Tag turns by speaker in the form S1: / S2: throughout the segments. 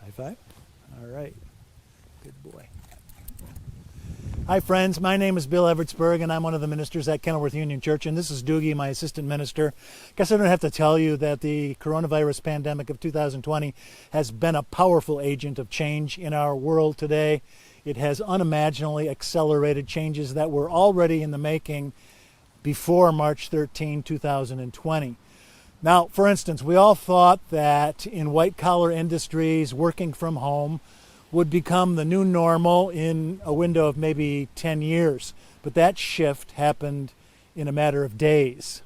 S1: High five. All right. Good boy. Hi, friends. My name is Bill Evertsberg, and I'm one of the ministers at Kenilworth Union Church, and this is Doogie, my assistant minister. Guess I don't have to tell you that the coronavirus pandemic of 2020 has been a powerful agent of change in our world today. It has unimaginably accelerated changes that were already in the making before March 13, 2020. Now, for instance, we all thought that in white-collar industries, working from home would become the new normal in a window of maybe 10 years. But that shift happened in a matter of days.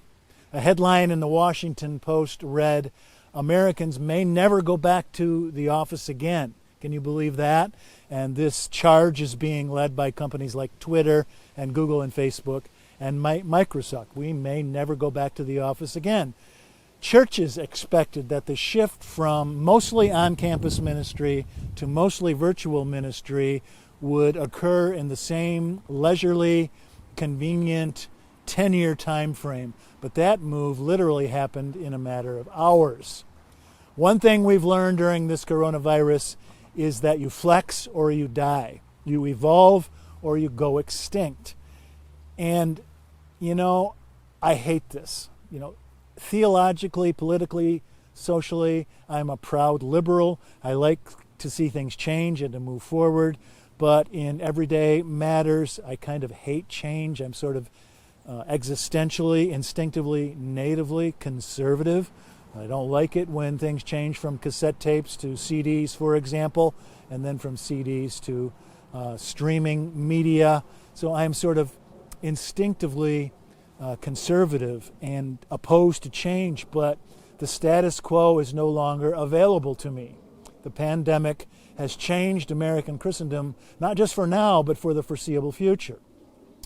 S1: A headline in the Washington Post read, "Americans may never go back to the office again." Can you believe that? And this charge is being led by companies like Twitter and Google and Facebook and Microsoft. We may never go back to the office again. Churches expected that the shift from mostly on-campus ministry to mostly virtual ministry would occur in the same leisurely, convenient 10-year time frame. But that move literally happened in a matter of hours. One thing we've learned during this coronavirus is that you flex or you die. You evolve or you go extinct. And, I hate this. Theologically, politically, socially, I'm a proud liberal. I like to see things change and to move forward. But in everyday matters, I kind of hate change. I'm sort of existentially, instinctively, natively conservative. I don't like it when things change from cassette tapes to CDs, for example, and then from CDs to streaming media. So I'm sort of instinctively conservative and opposed to change, but the status quo is no longer available to me. The pandemic has changed American Christendom, not just for now, but for the foreseeable future.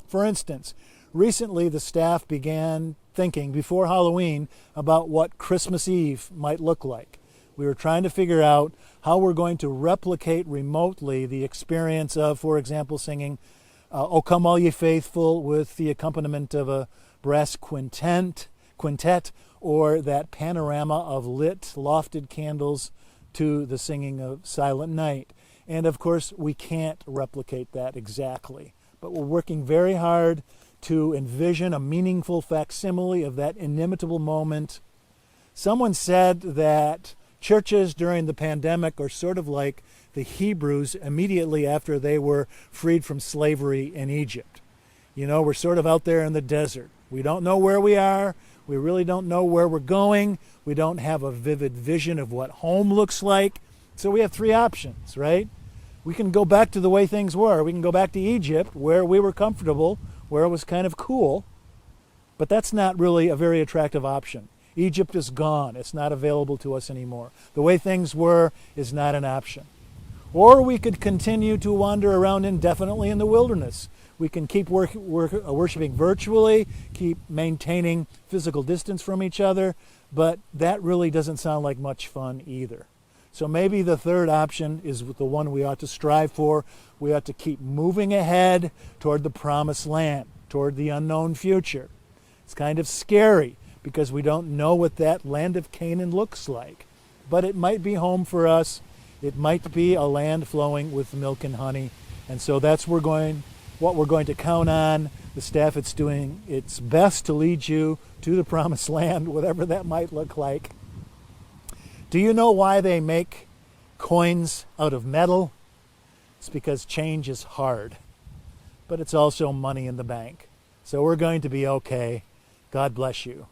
S1: For instance, recently the staff began thinking before Halloween about what Christmas Eve might look like. We were trying to figure out how we're going to replicate remotely the experience of, for example, singing "O Come All Ye Faithful" with the accompaniment of a brass quintet, or that panorama of lit, lofted candles to the singing of Silent Night. And of course, we can't replicate that exactly. But we're working very hard to envision a meaningful facsimile of that inimitable moment. Someone said that churches during the pandemic are sort of like the Hebrews immediately after they were freed from slavery in Egypt. We're sort of out there in the desert. We don't know where we are. We really don't know where we're going. We don't have a vivid vision of what home looks like. So we have three options, right? We can go back to the way things were. We can go back to Egypt, where we were comfortable, where it was kind of cool. But that's not really a very attractive option. Egypt is gone. It's not available to us anymore. The way things were is not an option. Or we could continue to wander around indefinitely in the wilderness. We can keep worshiping virtually, keep maintaining physical distance from each other, but that really doesn't sound like much fun either. So maybe the third option is the one we ought to strive for. We ought to keep moving ahead toward the promised land, toward the unknown future. It's kind of scary because we don't know what that land of Canaan looks like, but it might be home for us. It might be a land flowing with milk and honey, and so that's what we're going to count on. The staff is doing its best to lead you to the promised land, whatever that might look like. Do you know why they make coins out of metal? It's because change is hard, but it's also money in the bank. So we're going to be okay. God bless you.